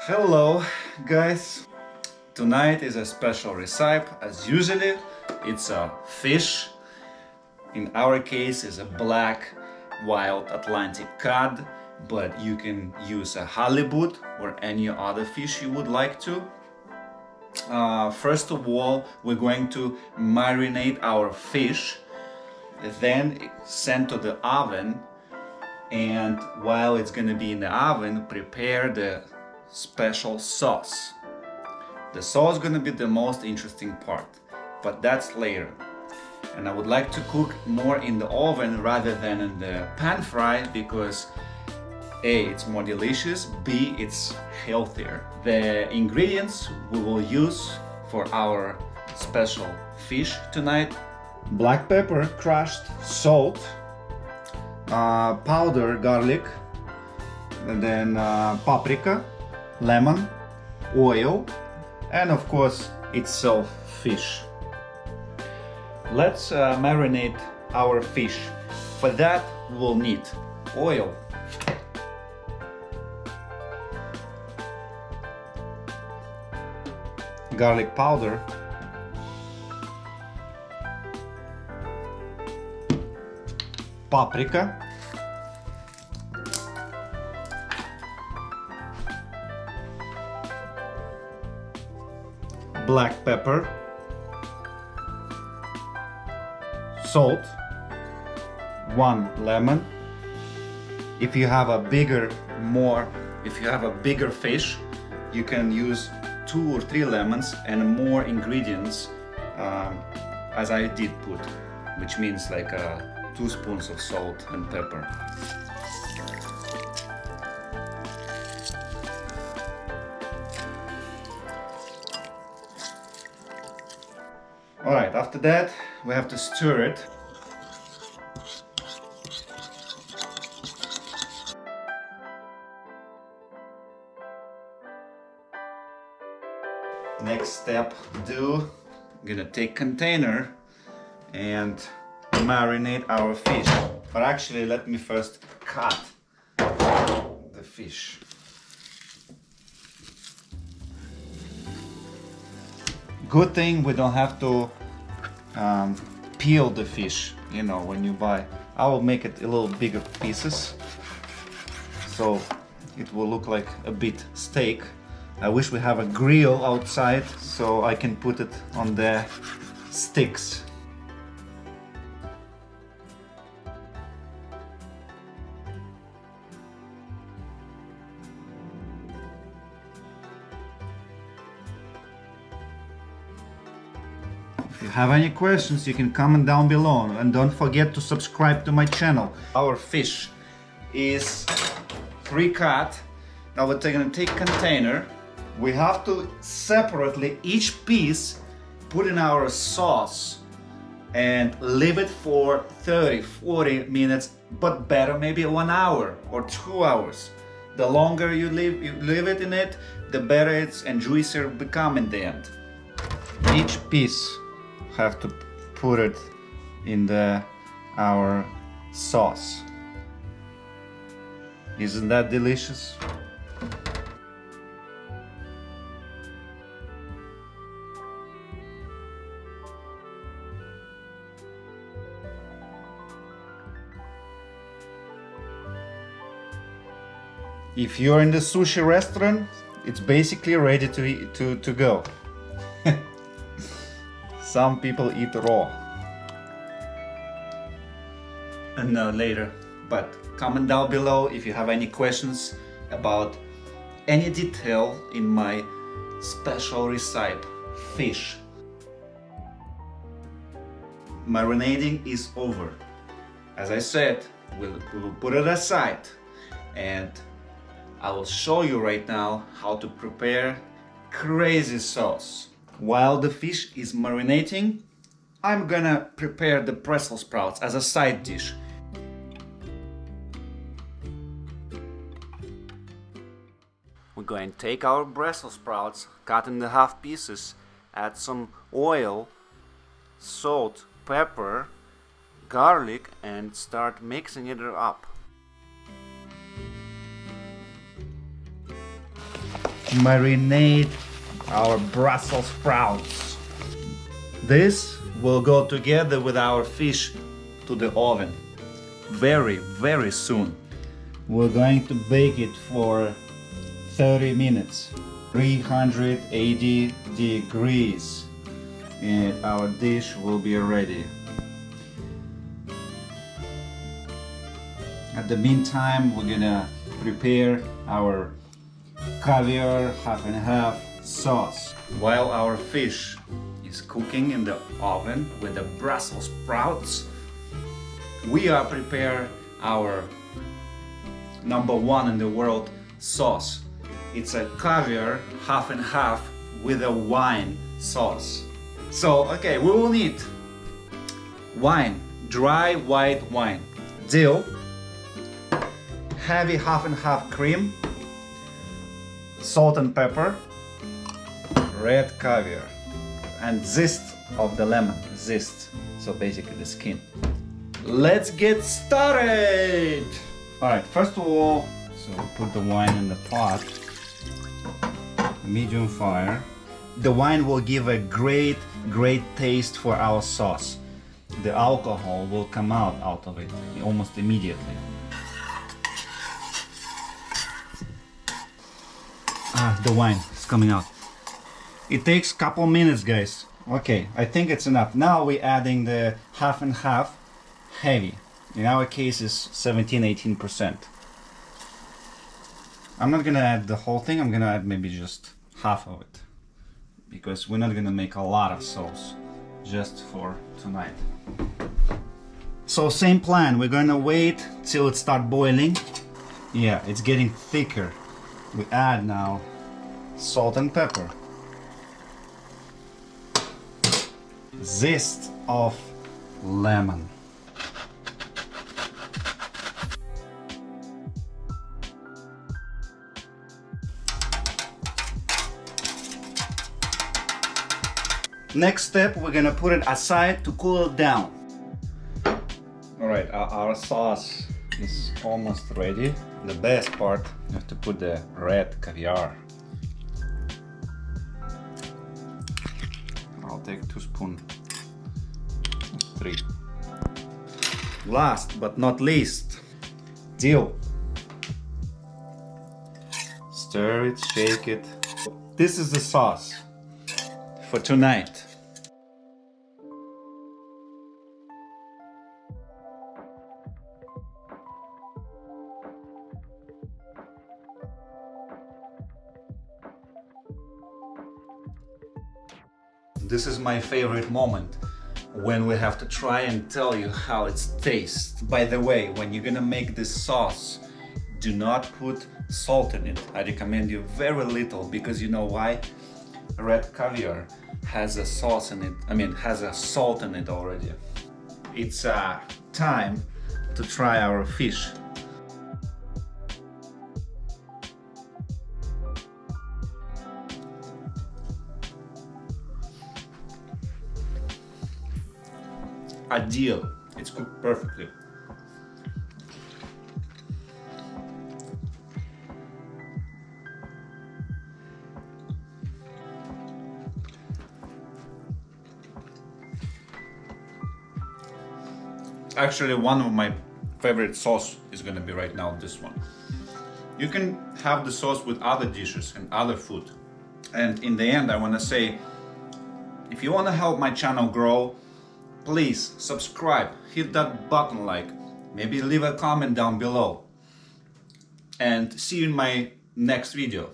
Hello guys, tonight is a special recipe. As usually it's a fish. In our case is a black wild Atlantic cod, but you can use a halibut or any other fish you would like to. First of all, we're going to marinate our fish, then send to the oven, and while it's gonna be in the oven, prepare the special sauce. The sauce is gonna be the most interesting part, but that's later. And I would like to cook more in the oven rather than in the pan fry because A, it's more delicious, B, it's healthier. The ingredients we will use for our special fish tonight: black pepper crushed, salt, powder garlic, and then paprika, lemon, oil, and of course itself fish. Let's marinate our fish. For that we'll need oil, garlic powder, paprika, black pepper, salt, 1 lemon. If you have a bigger fish, you can use 2 or 3 lemons and more ingredients, as I did put, which means like 2 spoons of salt and pepper. Alright, after that we have to stir it. Next step, I'm gonna take container and marinate our fish. But actually let me first cut the fish. Good thing we don't have to peel the fish, you know, when you buy. I will make it a little bigger pieces so it will look like a bit steak. I wish we have a grill outside so I can put it on the sticks. If you have any questions, you can comment down below, and don't forget to subscribe to my channel. Our fish is pre-cut. Now we're gonna take container. We have to separately each piece put in our sauce and leave it for 30-40 minutes, but better maybe 1 hour or 2 hours. The longer you leave it in it, the better it's and juicier become in the end. Each piece have to put it in our sauce. Isn't that delicious? If you're in the sushi restaurant, it's basically ready to go. Some people eat raw. And later. But comment down below if you have any questions about any detail in my special recipe, fish. Marinating is over. As I said, we will put it aside, and I will show you right now how to prepare crazy sauce. While the fish is marinating, I'm gonna prepare the Brussels sprouts as a side dish. We're going to take our Brussels sprouts, cut in the half pieces, add some oil, salt, pepper, garlic, and start mixing it up. marinate our Brussels sprouts. This will go together with our fish to the oven very soon. We're going to bake it for 30 minutes, 380 degrees, and our dish will be ready. At the meantime, we're gonna prepare our caviar half and half sauce. While our fish is cooking in the oven with the Brussels sprouts, we are prepare our #1 in the world sauce. It's a caviar half and half with a wine sauce. So, okay, we will need wine, dry white wine, dill, heavy half and half cream, salt and pepper, red caviar, and zest of the lemon, zest, so basically the skin. Let's get started! Alright, first of all, so we put the wine in the pot, medium fire. The wine will give a great taste for our sauce. The alcohol will come out of it almost immediately. The wine is coming out. It takes a couple minutes, guys. Okay, I think it's enough. Now we're adding the half and half heavy. In our case is 17-18%. I'm not gonna add the whole thing, I'm gonna add maybe just half of it, because we're not gonna make a lot of sauce just for tonight. So same plan, we're gonna wait till it starts boiling. Yeah, it's getting thicker. We add now salt and pepper, zest of lemon, next step, we're gonna put it aside to cool it down. Alright, our sauce is almost ready. The best part, you have to put the red caviar. I'll take 2 spoons, 3. Last but not least, dill. Stir it, shake it. This is the sauce for tonight. This is my favorite moment, when we have to try and tell you how it tastes. By the way, when you're gonna make this sauce, do not put salt in it. I recommend you very little, because you know why? Red caviar has a sauce in it, has a salt in it already. It's time to try our fish. Ideal, it's cooked perfectly. Actually, one of my favorite sauce is gonna be right now this one. You can have the sauce with other dishes and other food. And in the end, I wanna say, if you wanna help my channel grow, please subscribe, hit that button like, maybe leave a comment down below. And see you in my next video.